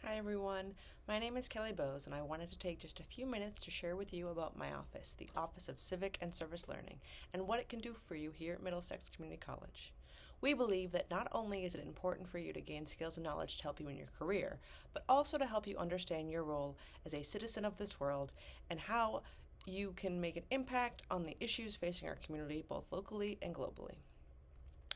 Hi everyone, my name is Kelly Bowes and I wanted to take just a few minutes to share with you about my office, the Office of Civic and Service Learning, and what it can do for you here at Middlesex Community College. We believe that not only is it important for you to gain skills and knowledge to help you in your career, but also to help you understand your role as a citizen of this world and how you can make an impact on the issues facing our community both locally and globally.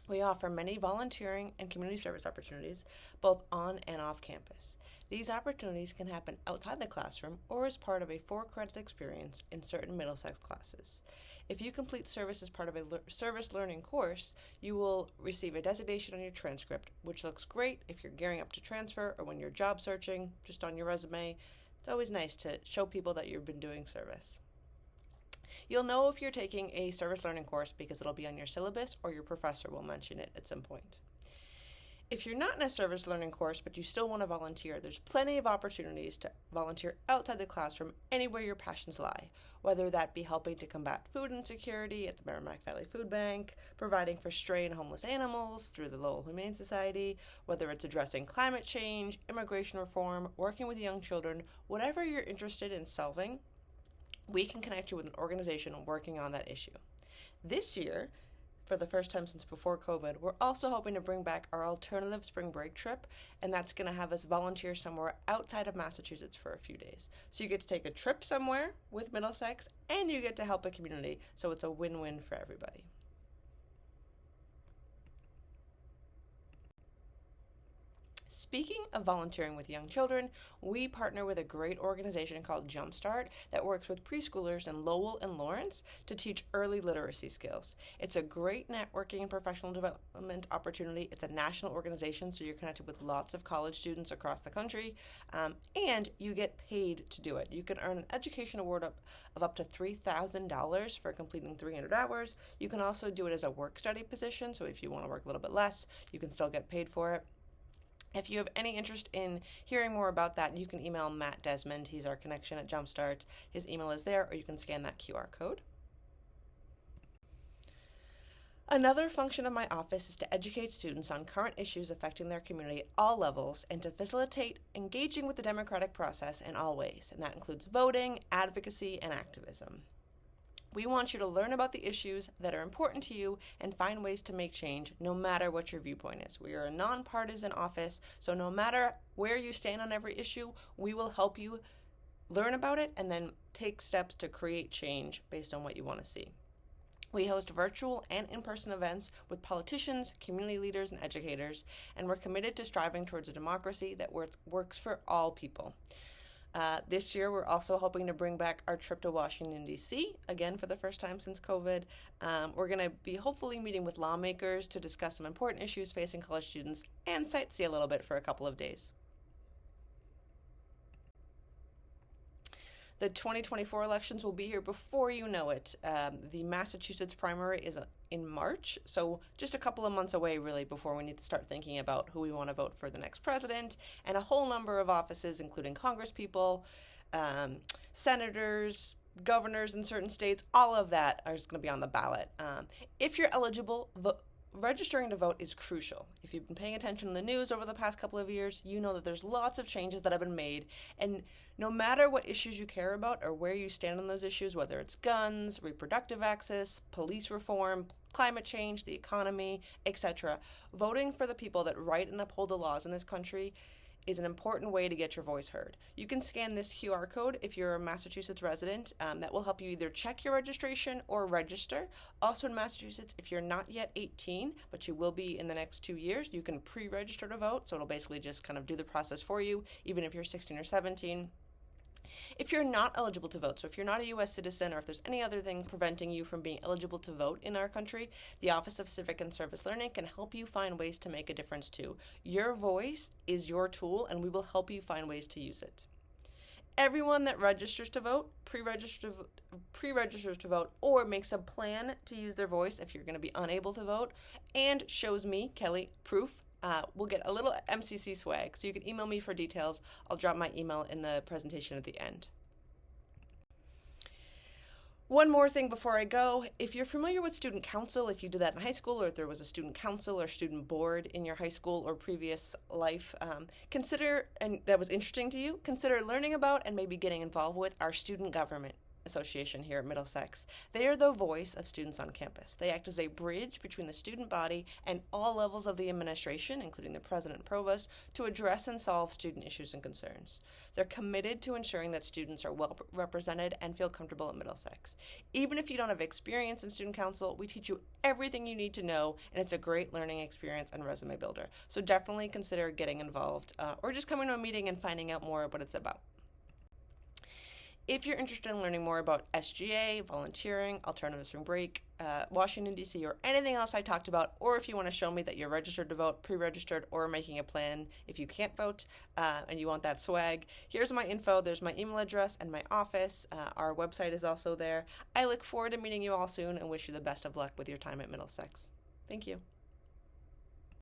We offer many volunteering and community service opportunities, both on and off campus. These opportunities can happen outside the classroom or as part of a 4-credit experience in certain Middlesex classes. If you complete service as part of a service learning course, you will receive a designation on your transcript, which looks great if you're gearing up to transfer or when you're job searching, just on your resume. It's always nice to show people that you've been doing service. You'll know if you're taking a service learning course because it'll be on your syllabus or your professor will mention it at some point. If you're not in a service learning course but you still want to volunteer, there's plenty of opportunities to volunteer outside the classroom anywhere your passions lie, whether that be helping to combat food insecurity at the Merrimack Valley Food Bank, providing for stray and homeless animals through the Lowell Humane Society, whether it's addressing climate change, immigration reform, working with young children, whatever you're interested in solving, we can connect you with an organization working on that issue. This year, for the first time since before COVID, we're also hoping to bring back our alternative spring break trip, and that's going to have us volunteer somewhere outside of Massachusetts for a few days. So you get to take a trip somewhere with Middlesex, and you get to help a community, so it's a win-win for everybody. Speaking of volunteering with young children, we partner with a great organization called Jumpstart that works with preschoolers in Lowell and Lawrence to teach early literacy skills. It's a great networking and professional development opportunity. It's a national organization, so you're connected with lots of college students across the country, and you get paid to do it. You can earn an education award of up to $3,000 for completing 300 hours. You can also do it as a work study position, so if you want to work a little bit less, you can still get paid for it. If you have any interest in hearing more about that, you can email Matt Desmond. He's our connection at Jumpstart. His email is there, or you can scan that QR code. Another function of my office is to educate students on current issues affecting their community at all levels and to facilitate engaging with the democratic process in all ways, and that includes voting, advocacy, and activism. We want you to learn about the issues that are important to you and find ways to make change no matter what your viewpoint is. We are a nonpartisan office, so no matter where you stand on every issue, we will help you learn about it and then take steps to create change based on what you want to see. We host virtual and in-person events with politicians, community leaders, and educators, and we're committed to striving towards a democracy that works for all people. This year, we're also hoping to bring back our trip to Washington, D.C., again for the first time since COVID. We're going to be hopefully meeting with lawmakers to discuss some important issues facing college students and sightsee a little bit for a couple of days. The 2024 elections will be here before you know it. The Massachusetts primary is in March, so just a couple of months away, really, before we need to start thinking about who we want to vote for the next president, and a whole number of offices, including congresspeople, senators, governors in certain states. All of that are just going to be on the ballot. If you're eligible, registering to vote is crucial. If you've been paying attention to the news over the past couple of years, you know that there's lots of changes that have been made, and no matter what issues you care about or where you stand on those issues, whether it's guns, reproductive access, police reform, climate change, the economy, etc., voting for the people that write and uphold the laws in this country is an important way to get your voice heard. You can scan this QR code if you're a Massachusetts resident. That will help you either check your registration or register. Also in Massachusetts, if you're not yet 18, but you will be in the next 2 years, you can pre-register to vote, so it'll basically just kind of do the process for you, even if you're 16 or 17. If you're not eligible to vote, so if you're not a U.S. citizen or if there's any other thing preventing you from being eligible to vote in our country, the Office of Civic and Service Learning can help you find ways to make a difference too. Your voice is your tool, and we will help you find ways to use it. Everyone that registers to vote, pre-registers to vote, or makes a plan to use their voice if you're going to be unable to vote, and shows me, Kelly, proof, we'll get a little MCC swag. So you can email me for details. I'll drop my email in the presentation at the end. One more thing before I go. If you're familiar with student council, if you did that in high school, or if there was a student council or student board in your high school or previous life, consider, and that was interesting to you, consider learning about and maybe getting involved with our student government association here at Middlesex. They are the voice of students on campus. They act as a bridge between the student body and all levels of the administration, including the president and provost, to address and solve student issues and concerns. They're committed to ensuring that students are well represented and feel comfortable at Middlesex. Even if you don't have experience in student council, we teach you everything you need to know, and it's a great learning experience and resume builder. So definitely consider getting involved or just coming to a meeting and finding out more what it's about. If you're interested in learning more about SGA, volunteering, alternative spring break, Washington, D.C., or anything else I talked about, or if you want to show me that you're registered to vote, pre-registered, or making a plan if you can't vote and you want that swag, here's my info. There's my email address and my office. Our website is also there. I look forward to meeting you all soon and wish you the best of luck with your time at Middlesex. Thank you.